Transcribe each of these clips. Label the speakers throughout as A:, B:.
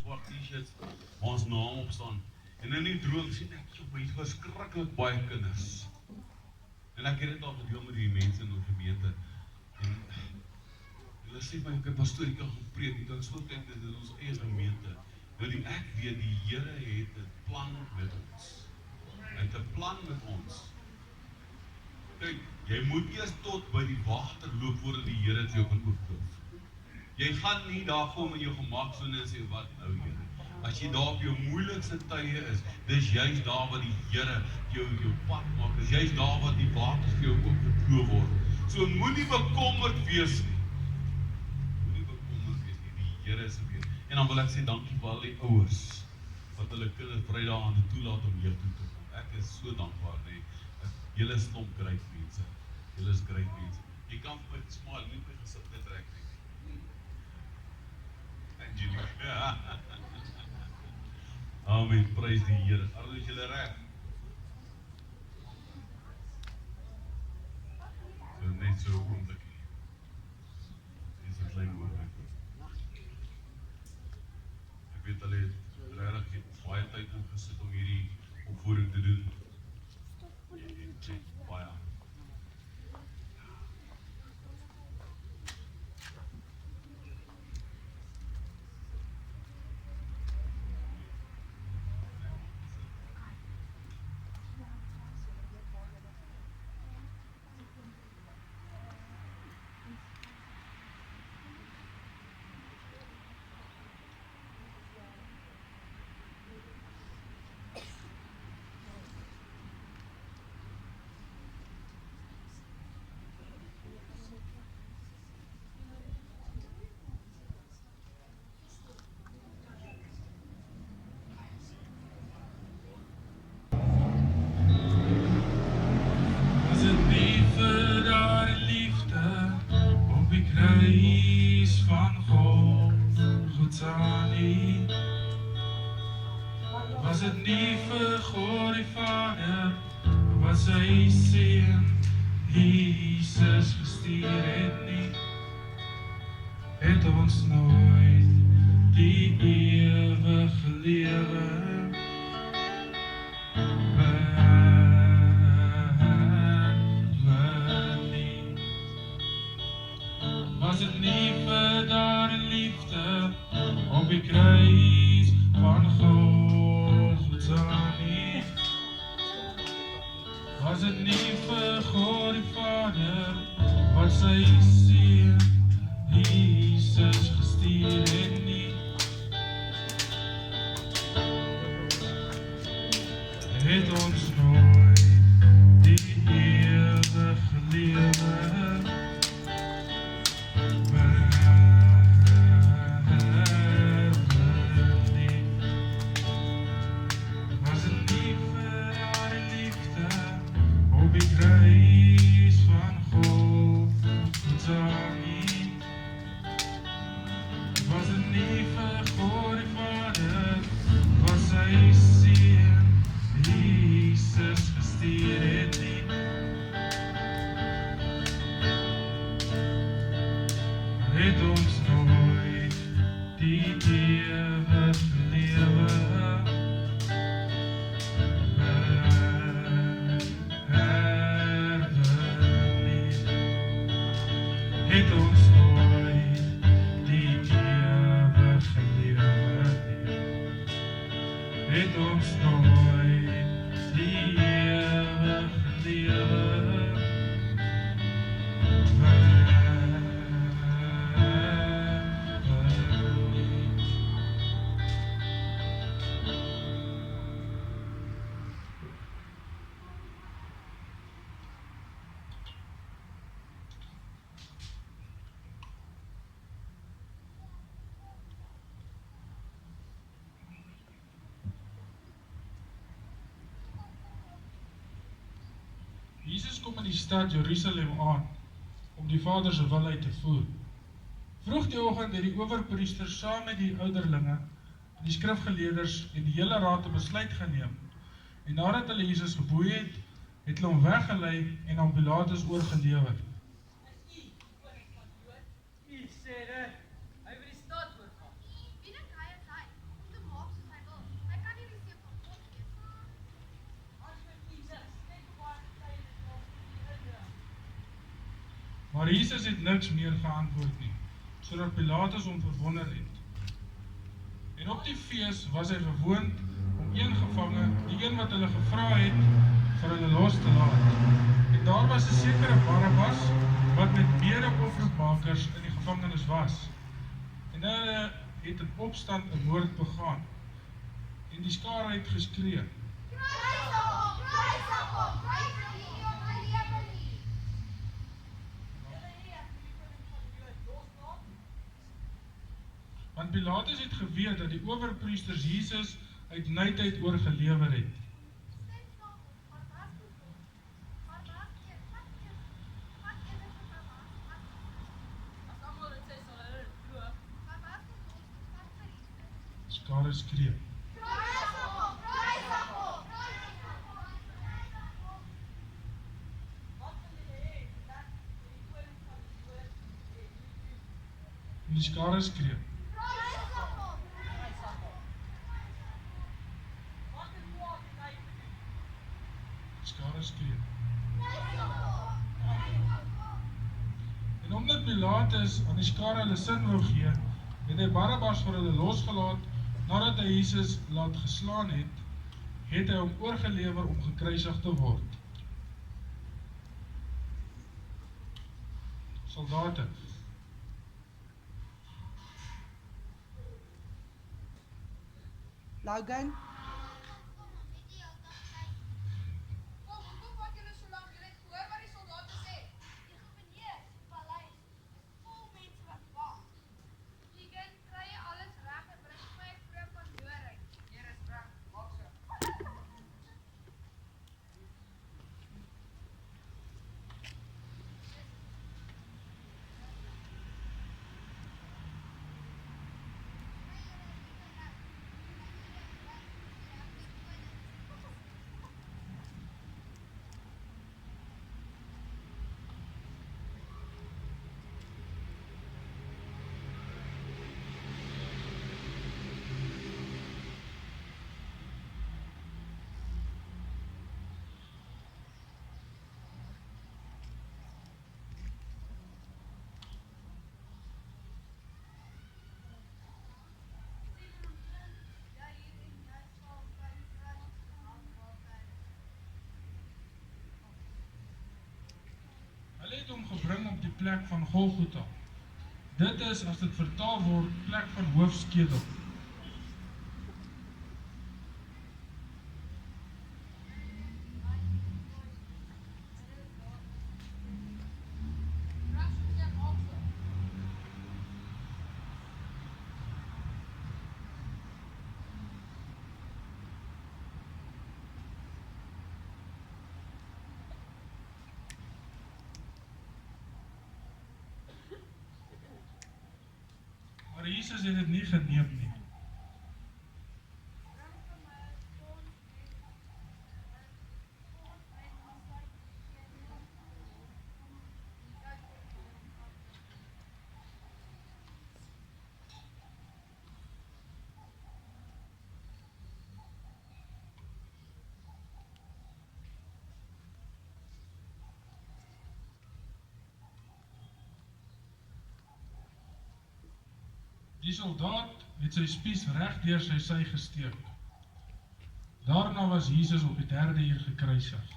A: swart t-shirts waar ons naam op staan. En in die droom sien ek hier verskriklik baie kinders. En ek het dit al gedeel met die mense in ons gemeente. En hulle sê my, ek pastoor, ek kan gepreek, ek kan so tyd, dit is ons eie gemeente. Nou ek weet, die Here het 'n plan met ons. Hy het 'n plan met ons. Kyk, jy moet eers tot by die water loop voordat die Here dit jou kan oopklop. Jy gaan nie daar kom in jou gemaksone en sê, wat nou Here? As jy daar op jou moeilikste tye is, dis juist daar wat die Here jou pad maak, dis juist daar wat die water vir jou oopgekloof word. So moenie bekommerd wees nie. Moenie bekommerd wees nie, die Here is weer. En dan wil ek sê dankie vir al die ouers wat hulle kinders Vrydag aan toelaat om hier toe te kom. Ek is so dankbaar, nee. Julle is stomp great mense. Julle is great mense. Jy kan vir my smile, nie my gesit net trek nie. En jullie. Amen, prys die Here. Arno, is julle reg? So net so oomblikie. Dis 'n klein oomblik. Ek weet hulle het regtig baie tyd ingesit om hierdie opvoering te doen. Baie.
B: Was het nie vir God die Vader, wat sy seun Jesus gestuur het nie, het ons nooit die ewige lewe nie. Was het nie vir daar die liefde op die kruis van Golgotha nie, was het nie vir God die Vader, wat sy seun Jesus gestuur het nie, het ons nooit die ewige lewe het ons nooit die ewige lewe het ons nooit die ewige lewe het ons nooit die ewige lewe Jesus kom in die stad Jerusalem aan, om die Vader se wil uit te voer. Vroeg die oggend het die owerpriesters saam met die ouderlinge, die skrifgeleerders en die hele raad 'n besluit geneem. En nadat hulle Jesus geboei het, het hulle hom weggelei en aan Pilatus oorgelewer.
C: Is u koning van Jood? U sê dit. Hy wil die stad oorval. Wie dink hy is hy?
B: Maar Jesus het niks meer geantwoord nie, sodat Pilatus hom verwonder het. En op die fees was hy gewoond om een gevange, die een wat hulle gevra het, vir hulle los te laat. En daar was 'n sekere Barabbas, wat met mede-oproepmakers in die gevangenis was. En hulle het in opstand 'n moord begaan. En die skare het geskree: Want Pilatus het geweet dat die owerpriesters Jesus uit nuutheid oorgelewer het. Skare skree. En die skare skree. Skare skree. En omdat Pilatus aan die skare hulle sin wou gee, het hy Barabbas vir hulle losgelaat. Nadat hy Jesus laat geslaan het, het hy hom oorgelewer om gekruisig te word. Soldate.
D: Logan,
B: Hulle het hom gebring op die plek van Golgotha. Dit is, as dit vertaal word, plek van hoofskedel. Maar Jesus het dit nie geneem nie. Die soldaat het sy spies reg deur sy sy gesteek. Daarna was Jesus op die 3de uur gekruisig.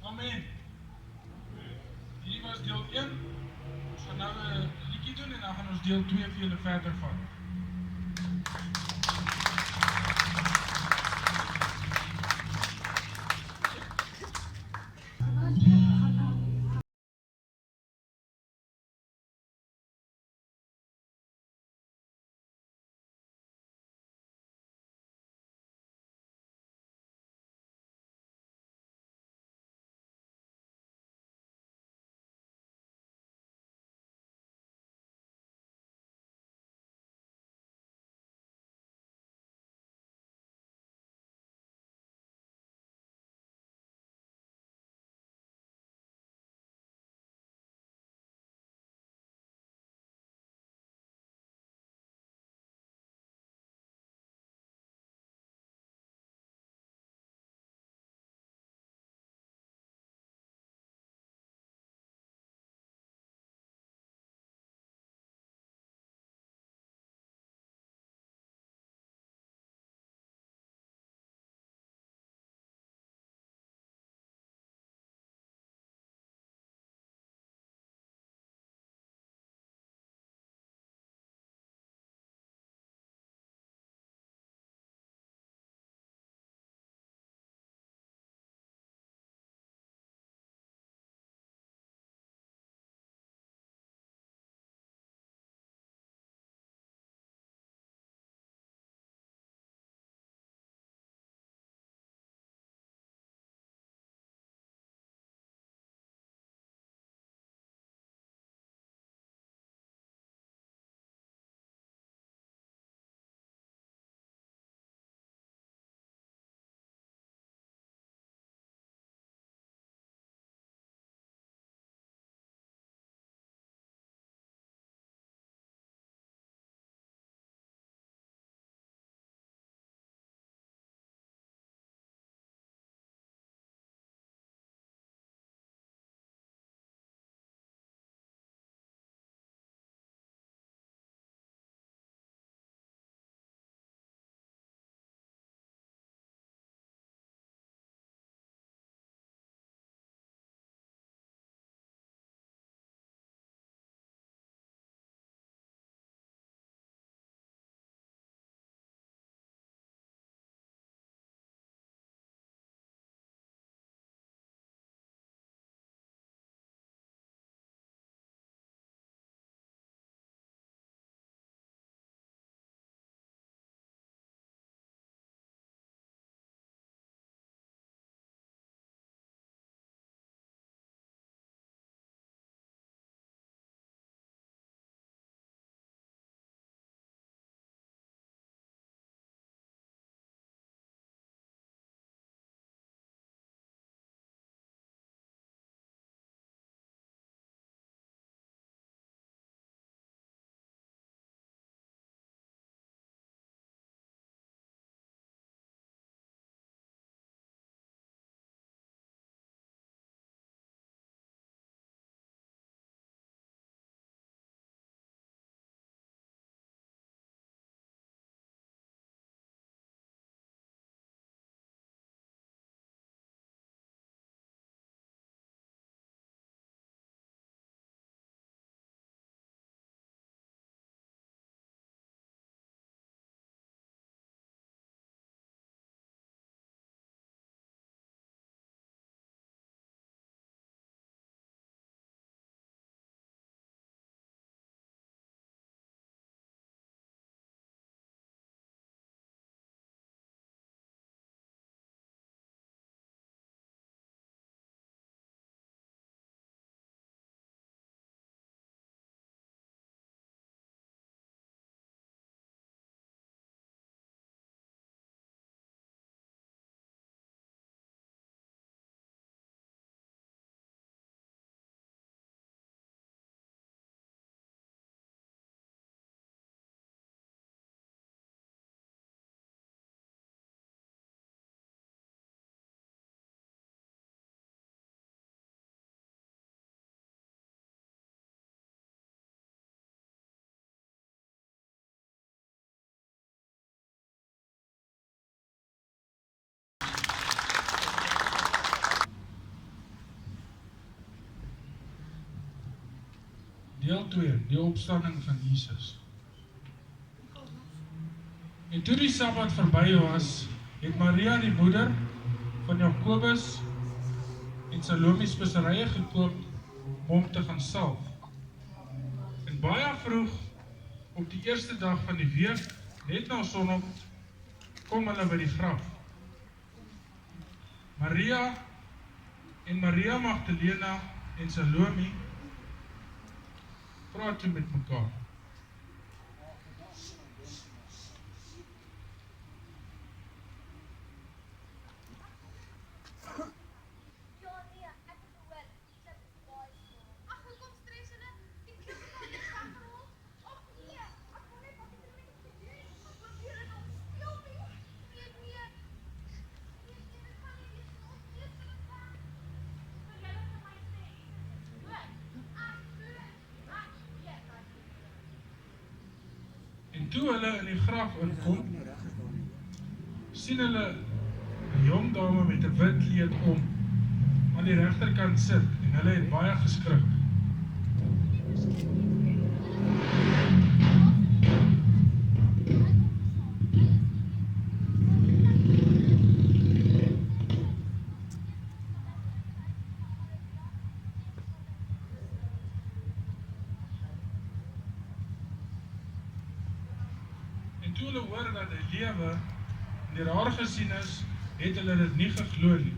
B: Amen. Hierdie was deel 1. Ons gaan nou 'n liedjie doen en dan gaan ons deel 2 vir julle verder vat. Deel 2, die opstanding van Jesus. En toe die Sabbat verby was, het Maria die moeder van Jakobus en Salome speserye gekoop om hom te gaan salf. En baie vroeg, op die eerste dag van die week, net na sonop, kom hulle by die graf. Maria Magdalena en Salome praat toe met mekaar. En toe hulle in die graf inkom, sien hulle 'n jong dame met 'n wit kleed om aan die regterkant sit en hulle het baie geskrik. En toe hulle hoor dat hy lewe en deur haar gesien is, het hulle dit nie geglo nie.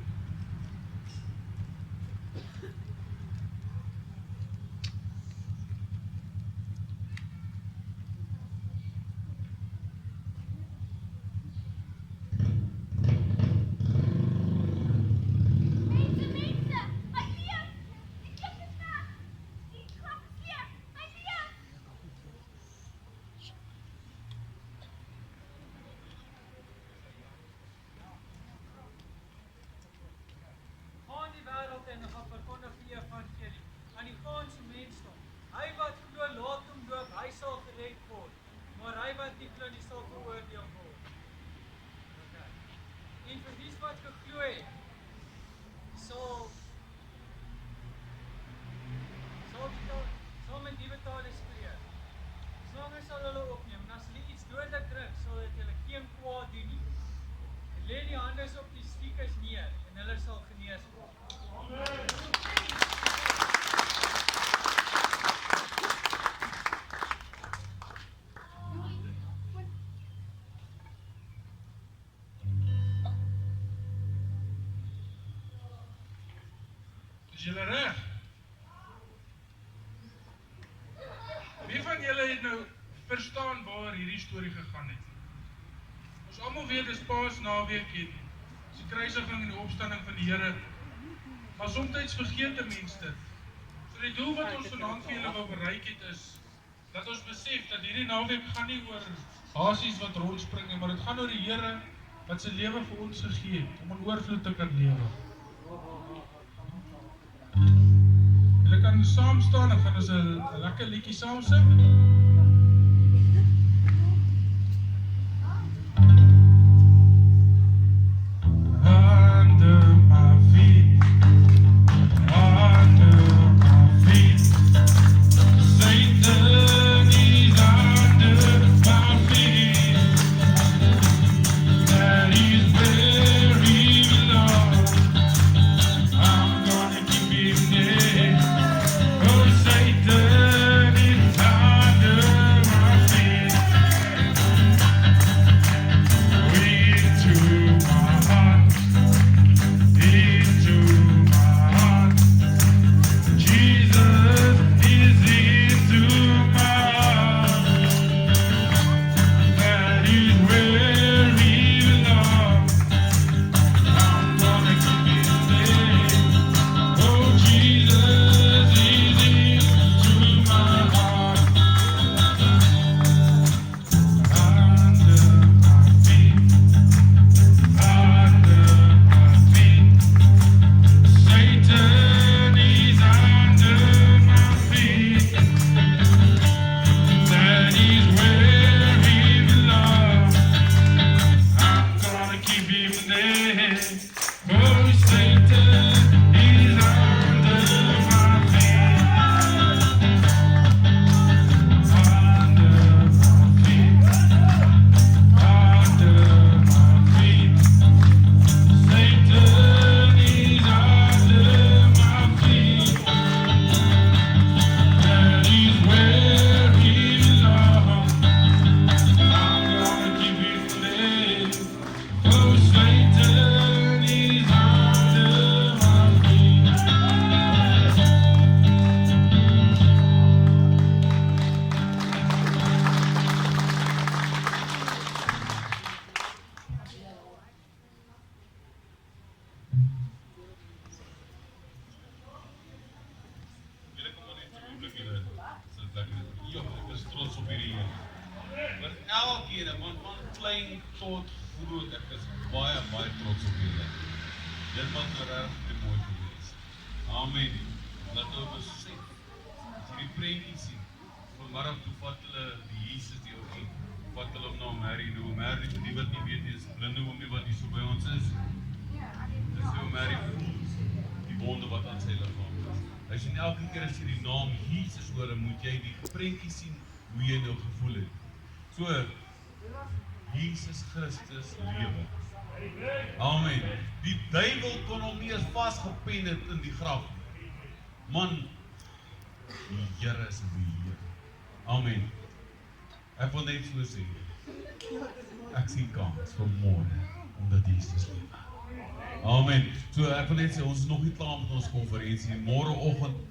D: En gaan verkondig die evangelie aan die ganse mensdom. Hy wat glo, laat hom doop, hy sal gered word. Maar hy wat nie glo, die sal veroordeel word. Okay. En vir dies wat geglo het, sal met die betaling spreek. Slange sal hulle opneem, en as hulle iets dodelik drink, sal dit hulle geen kwaad doen nie. En lê die hande op die siekes neer, en hulle sal genees word.
B: Is julle reg? Wie van julle het nou verstaan waar hierdie storie gegaan het? Ons almal weet dis Paasnaweek en die kruisiging en die opstanding van die Here. Maar soms vergeet 'n mens dit. So die doel wat ons vanaand vir julle wil bereik het is, dat ons besef dat hierdie naweek gaan nie oor hasies wat rondspring nie, maar dit gaan oor die Here wat sy lewe vir ons gegee het, om in oorvloed te kan lewe. Julle kan saam staan en gaan ons 'n lekker liedjie saam sing.
A: op hierdie Here. Want elkeen, van klein tot groot, ek is baie trots op julle. Dit wat regtig mooi gewees. Amen. Laat hulle besef, as jy die prentjie sien, vanmiddag toe vat hulle die Jesus die oukie, vat hulle hom na Mary, nou Mary, vir die wat nie weet nie, is blinde oomie wat hier so by ons is. Dis hoe Mary voel, die wonde wat aan sy liggaam is. Hy sien elke keer as jy die naam Jesus hoor, moet jy die prentjie sien, hoe jy nou gevoel het. So, Jesus Christus lewe. Amen. Die duiwel kon hom nie eens vasgepen het in die graf. Man, die Here is beheer. Amen. Ek wil net so sê, ek sien kans vir môre, omdat Jesus lewe. Amen. So ek wil net sê, ons is nog nie klaar met ons konferensie. Môreoggend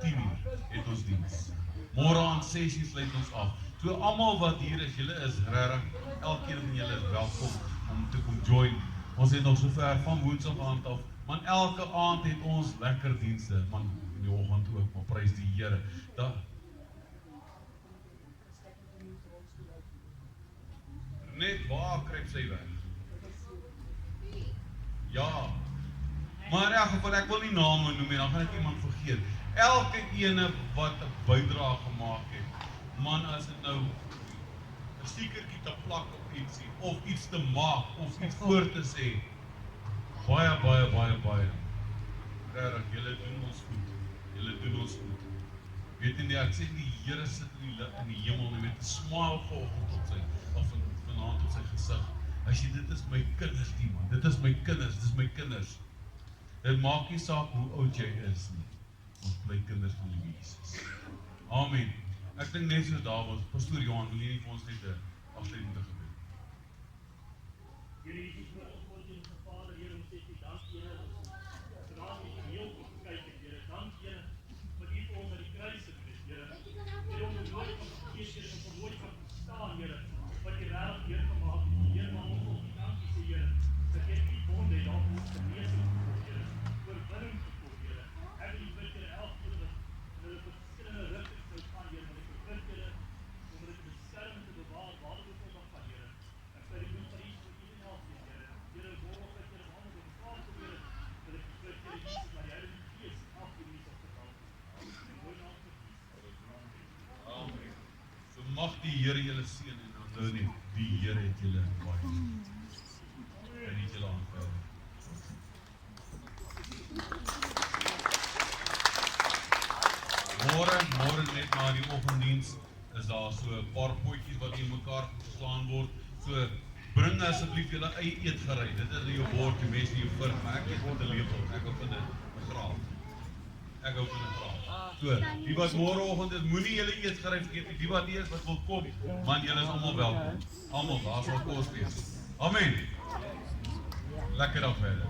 A: 10:00 het ons diens. Môre aan 6:00 sluit ons af. So almal wat hier is, julle is regtig, elkeen van julle is welkom om te kom join. Ons het nog so ver van Woensdag aand af, man elke aand het ons lekker dienste, man in die oggend ook, maar prys die Here. Net waar kruip sy weg? Ja, maar in elk geval, ek wil nie name noem, dan gaan ek iemand vergeet. Elke ene wat 'n bydrae gemaak het, man, as dit nou 'n stiekertjie te plak op ietsie, of iets te maak, of iets voor te sê, baie. Regtig, julle doen ons goed. Weet jy nie, ek sê die Here sit in die hemel met 'n smile vanoggend op sy, of vanaand op sy gesig. As jy, dit is my kinders die man, dit is my kinders. Dit maak nie saak hoe oud jy is nie, ons bly kinders van die Jesus. Amen. Ek dink net so daar was, Pastoor Johan, wil jy nie vir ons net 'n afsluiting te gebeur?
E: Here Jesus, ons in die Vader, Here, ons sê dankie, Here, vanaand het jy heel goed gekyk, Here, dankie, Here, wat jy vir ons aan die kruis het gewees, Here. Here, om die woord van die Gees, Here, om die woord van te staan, Here, wat jy regtig Here gemaak het, Here, maar ons wil dankie sê, Here, dat jy die wonde het daar ons genesing gekoop, Here, oorwinning gekoop, Here. Ek wil bid, Here, elke wat hulle verskillende rigtings sou gaan, Here, maar ek bid, Here, om hulle te beskerm en te bewaar, waar dit ook al gaan, Here. Ek bid, ek moet vir iets vir iedereen help, Here. Here, woord dat Here, handen op mekaar probeer, dat ek bid, Here, Jesus, maar die Heilige Gees afgewees op te help. En mooi naam vir Jesus.
A: Amen. So mag die Here julle seën en onthou net, die Here het julle baie lief. En het julle aanvaar. Môre net na die oggenddiens is daar so 'n paar potjies wat in mekaar geslaan word. So bring asseblief julle eie eetgerei. Dit is jou bord, die mense in jou vurk, maar ek het met 'n lepel. Ek hou van 'n graaf. So, die wat môreoggend is, moenie julle eetgerei vergeet nie. Die wat eers wat wil kom, man, julle is almal welkom. Almal, daar sal kos wees. Amen. Lekker dag verder.